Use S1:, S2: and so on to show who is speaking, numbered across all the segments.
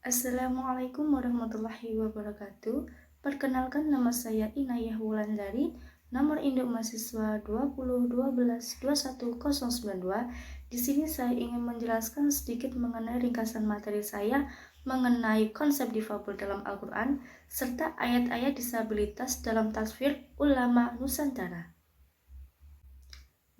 S1: Assalamualaikum warahmatullahi wabarakatuh. Perkenalkan, nama saya Inayah Wulandari, nomor induk mahasiswa 20122192. Di sini saya ingin menjelaskan sedikit mengenai ringkasan materi saya mengenai konsep difabel dalam Al-Quran serta ayat-ayat disabilitas dalam tafsir ulama Nusantara.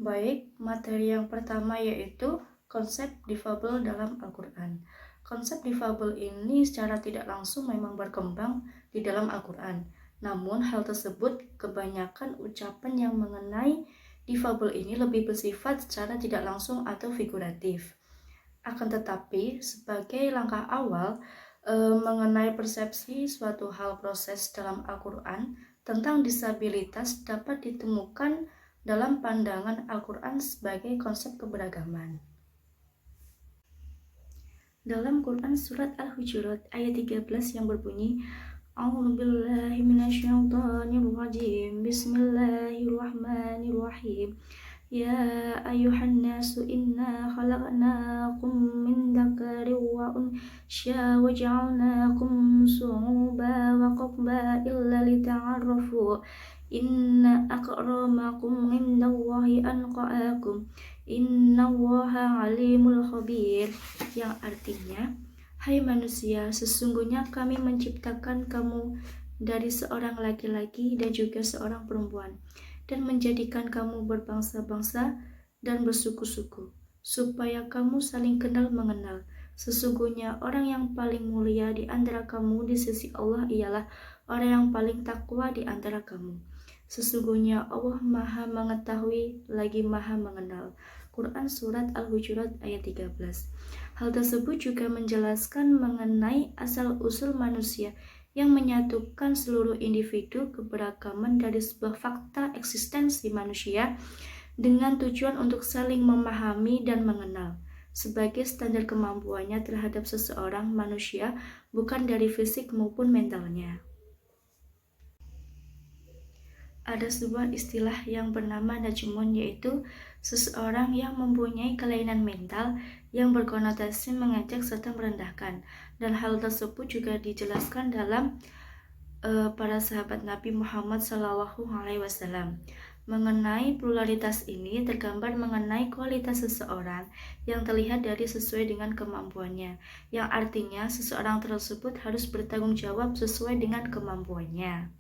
S1: Baik, materi yang pertama yaitu konsep difabel dalam Al-Quran. Konsep difabel ini secara tidak langsung memang berkembang di dalam Al-Quran. Namun hal tersebut kebanyakan ucapan yang mengenai difabel ini lebih bersifat secara tidak langsung atau figuratif. Akan tetapi sebagai langkah awal mengenai persepsi suatu hal proses dalam Al-Quran tentang disabilitas dapat ditemukan dalam pandangan Al-Quran sebagai konsep keberagaman. Dalam Quran surat Al-Hujurat ayat 13 yang berbunyi, A'udzubillahi minasyaitonirrajim. Bismillahirrahmanirrahim. Ya ayuhan nasu inna khalaqnakum min dzakarin wa unsya wa ja'alnakum syu'uban wa qabaila lita'arafu. Inna akramakum indallahi anqa'akum. Innallaha alimul khabir. Yang artinya, hai manusia, sesungguhnya kami menciptakan kamu dari seorang laki-laki dan juga seorang perempuan, dan menjadikan kamu berbangsa-bangsa dan bersuku-suku, supaya kamu saling kenal mengenal. Sesungguhnya orang yang paling mulia di antara kamu di sisi Allah ialah orang yang paling takwa di antara kamu. Sesungguhnya Allah Maha Mengetahui lagi Maha Mengenal. Quran Surat Al-Hujurat ayat 13. Hal tersebut juga menjelaskan mengenai asal-usul manusia yang menyatukan seluruh individu keberagaman dari sebuah fakta eksistensi manusia dengan tujuan untuk saling memahami dan mengenal sebagai standar kemampuannya terhadap seseorang manusia, bukan dari fisik maupun mentalnya. Ada sebuah istilah yang bernama najmun, yaitu seseorang yang mempunyai kelainan mental yang berkonotasi mengejek serta merendahkan. Dan hal tersebut juga dijelaskan dalam para sahabat Nabi Muhammad SAW. Mengenai pluralitas ini tergambar mengenai kualitas seseorang yang terlihat dari sesuai dengan kemampuannya, yang artinya seseorang tersebut harus bertanggung jawab sesuai dengan kemampuannya.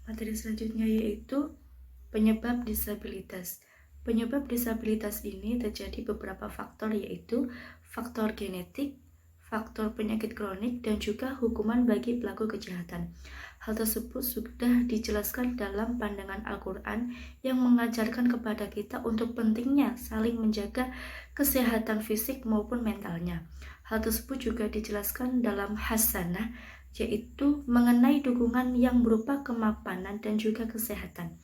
S1: Materi selanjutnya yaitu penyebab disabilitas. Penyebab disabilitas ini terjadi beberapa faktor, yaitu faktor genetik, faktor penyakit kronik, dan juga hukuman bagi pelaku kejahatan. Hal tersebut sudah dijelaskan dalam pandangan Al-Quran yang mengajarkan kepada kita untuk pentingnya saling menjaga kesehatan fisik maupun mentalnya. Hal tersebut juga dijelaskan dalam hasanah, yaitu mengenai dukungan yang berupa kemapanan dan juga kesehatan,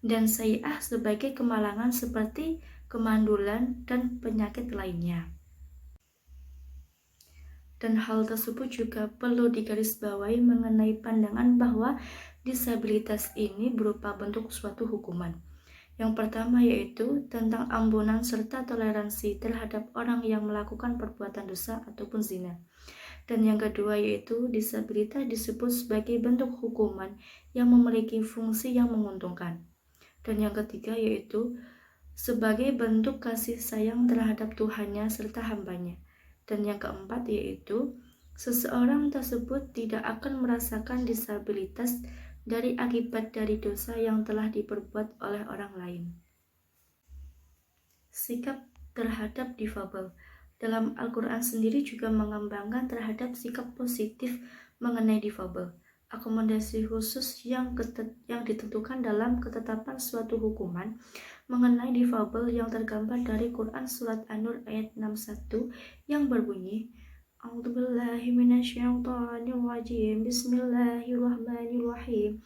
S1: dan sayyi'ah sebagai kemalangan seperti kemandulan dan penyakit lainnya. Dan hal tersebut juga perlu digarisbawahi mengenai pandangan bahwa disabilitas ini berupa bentuk suatu hukuman. Yang pertama yaitu tentang ampunan serta toleransi terhadap orang yang melakukan perbuatan dosa ataupun zina. Dan yang kedua yaitu disabilitas disebut sebagai bentuk hukuman yang memiliki fungsi yang menguntungkan. Dan yang ketiga yaitu sebagai bentuk kasih sayang terhadap Tuhannya serta hambanya. Dan yang keempat yaitu seseorang tersebut tidak akan merasakan disabilitas dari akibat dari dosa yang telah diperbuat oleh orang lain. Sikap terhadap difabel. Dalam Al-Quran sendiri juga mengembangkan terhadap sikap positif mengenai difabel. Akomodasi khusus yang ditentukan dalam ketetapan suatu hukuman mengenai difabel yang tergambar dari Quran Surat An-Nur ayat 61 yang berbunyi, A'udzubillahi minasyaitonirrajim. Bismillahirrahmanirrahim.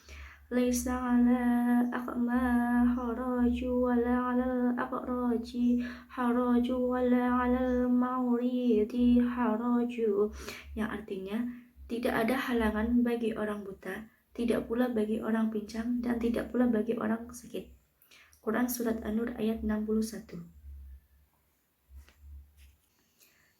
S1: Laisa 'ala a'ma haraju wala 'alal aqraji haraju wala 'alal ma'ridi haraju. Yang artinya, tidak ada halangan bagi orang buta, tidak pula bagi orang pincang, dan tidak pula bagi orang sakit. Quran Surat An-Nur ayat 61.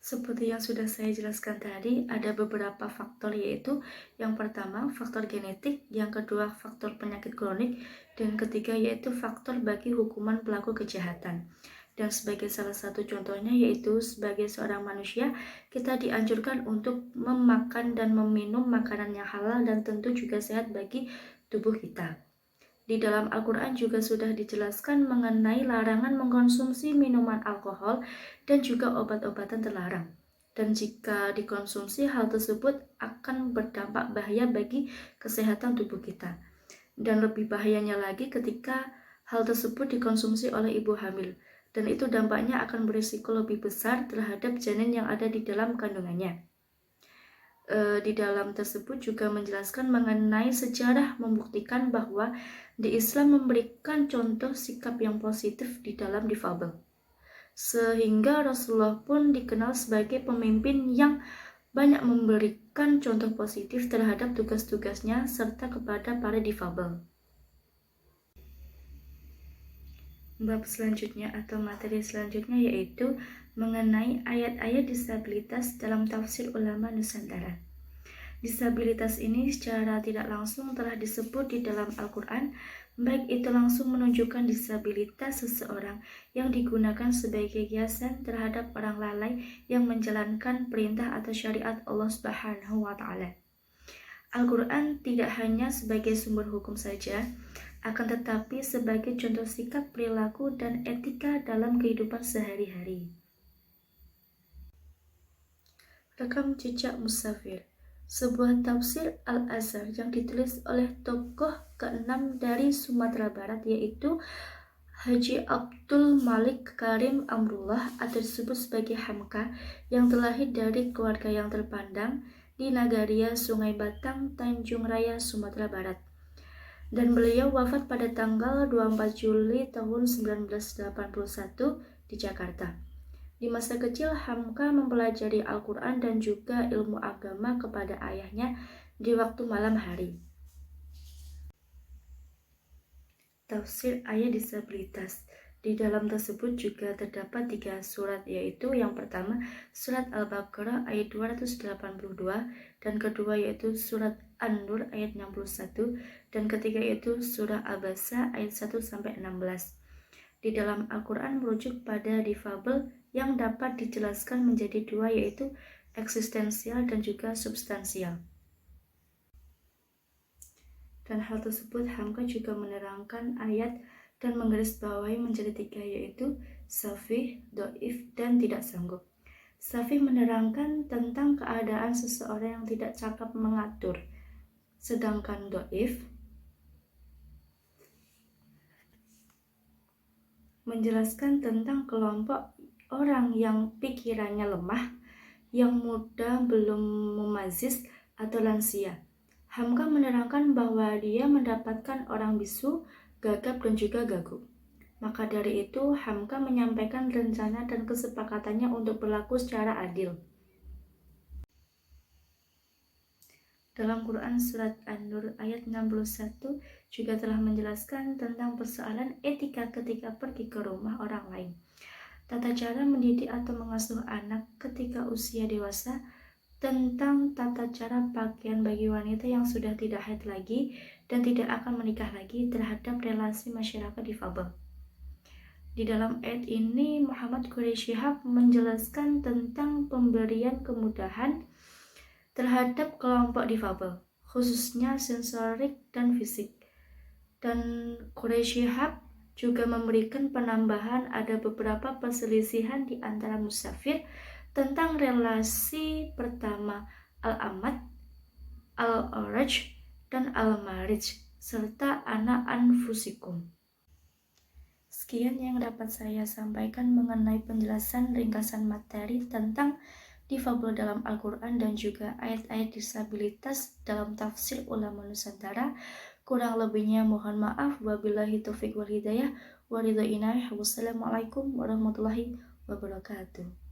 S1: Seperti yang sudah saya jelaskan tadi, ada beberapa faktor, yaitu yang pertama faktor genetik, yang kedua faktor penyakit kronik, dan ketiga yaitu faktor bagi hukuman pelaku kejahatan. Dan sebagai salah satu contohnya yaitu sebagai seorang manusia, kita dianjurkan untuk memakan dan meminum makanan yang halal dan tentu juga sehat bagi tubuh kita. Di dalam Al-Quran juga sudah dijelaskan mengenai larangan mengkonsumsi minuman alkohol dan juga obat-obatan terlarang. Dan jika dikonsumsi, hal tersebut akan berdampak bahaya bagi kesehatan tubuh kita. Dan lebih bahayanya lagi ketika hal tersebut dikonsumsi oleh ibu hamil. Dan itu dampaknya akan berisiko lebih besar terhadap janin yang ada di dalam kandungannya. Di dalam tersebut juga menjelaskan mengenai sejarah membuktikan bahwa di Islam memberikan contoh sikap yang positif di dalam difabel. Sehingga Rasulullah pun dikenal sebagai pemimpin yang banyak memberikan contoh positif terhadap tugas-tugasnya serta kepada para difabel. Bab selanjutnya atau materi selanjutnya yaitu mengenai ayat-ayat disabilitas dalam tafsir ulama Nusantara. Disabilitas ini secara tidak langsung telah disebut di dalam Al-Quran, baik itu langsung menunjukkan disabilitas seseorang yang digunakan sebagai kiasan terhadap orang lalai yang menjalankan perintah atau syariat Allah Subhanahu wa Ta'ala. Al-Quran tidak hanya sebagai sumber hukum saja, akan tetapi sebagai contoh sikap, perilaku, dan etika dalam kehidupan sehari-hari. Rekam jejak musafir, sebuah tafsir Al-Azhar yang ditulis oleh tokoh ke-6 dari Sumatera Barat, yaitu Haji Abdul Malik Karim Amrullah atau disebut sebagai Hamka, yang terlahir dari keluarga yang terpandang di Nagaria, Sungai Batang, Tanjung Raya, Sumatera Barat. Dan beliau wafat pada tanggal 24 Juli tahun 1981 di Jakarta. Di masa kecil, Hamka mempelajari Al-Quran dan juga ilmu agama kepada ayahnya di waktu malam hari. Tafsir ayat disabilitas. Di dalam tersebut juga terdapat 3 surat, yaitu yang pertama surat Al-Baqarah ayat 282, dan kedua yaitu surat An-Nur ayat 61, dan ketiga yaitu surah Abasa ayat 1-16. Di dalam Al-Quran merujuk pada difabel yang dapat dijelaskan menjadi 2, yaitu eksistensial dan juga substansial. Dan hal tersebut Hamka juga menerangkan ayat dan menggarisbawahi menjadi 3, yaitu safih, doif, dan tidak sanggup. Safih menerangkan tentang keadaan seseorang yang tidak cakap mengatur, sedangkan doif menjelaskan tentang kelompok orang yang pikirannya lemah, yang muda, belum memazis, atau lansia. Hamka menerangkan bahwa dia mendapatkan orang bisu, gagap, dan juga gaguk. Maka dari itu, Hamka menyampaikan rencana dan kesepakatannya untuk berlaku secara adil. Dalam Quran Surat An-Nur ayat 61 juga telah menjelaskan tentang persoalan etika ketika pergi ke rumah orang lain. Tata cara mendidik atau mengasuh anak ketika usia dewasa, tentang tata cara pakaian bagi wanita yang sudah tidak haid lagi dan tidak akan menikah lagi terhadap relasi masyarakat difabel. Di dalam ayat ini, Muhammad Quraisy Shihab menjelaskan tentang pemberian kemudahan terhadap kelompok difabel, khususnya sensorik dan fisik. Dan Quraisy Shihab juga memberikan penambahan ada beberapa perselisihan di antara musafir tentang relasi pertama Al-Amad, Al-Oraj, dan Al-Marij, serta anak anfusikum. Sekian yang dapat saya sampaikan mengenai penjelasan ringkasan materi tentang difabel dalam Al-Quran dan juga ayat-ayat disabilitas dalam tafsir ulama Nusantara. Kurang lebihnya mohon maaf. Wabillahi taufiq wal hidayah. Wassalamualaikum warahmatullahi wabarakatuh.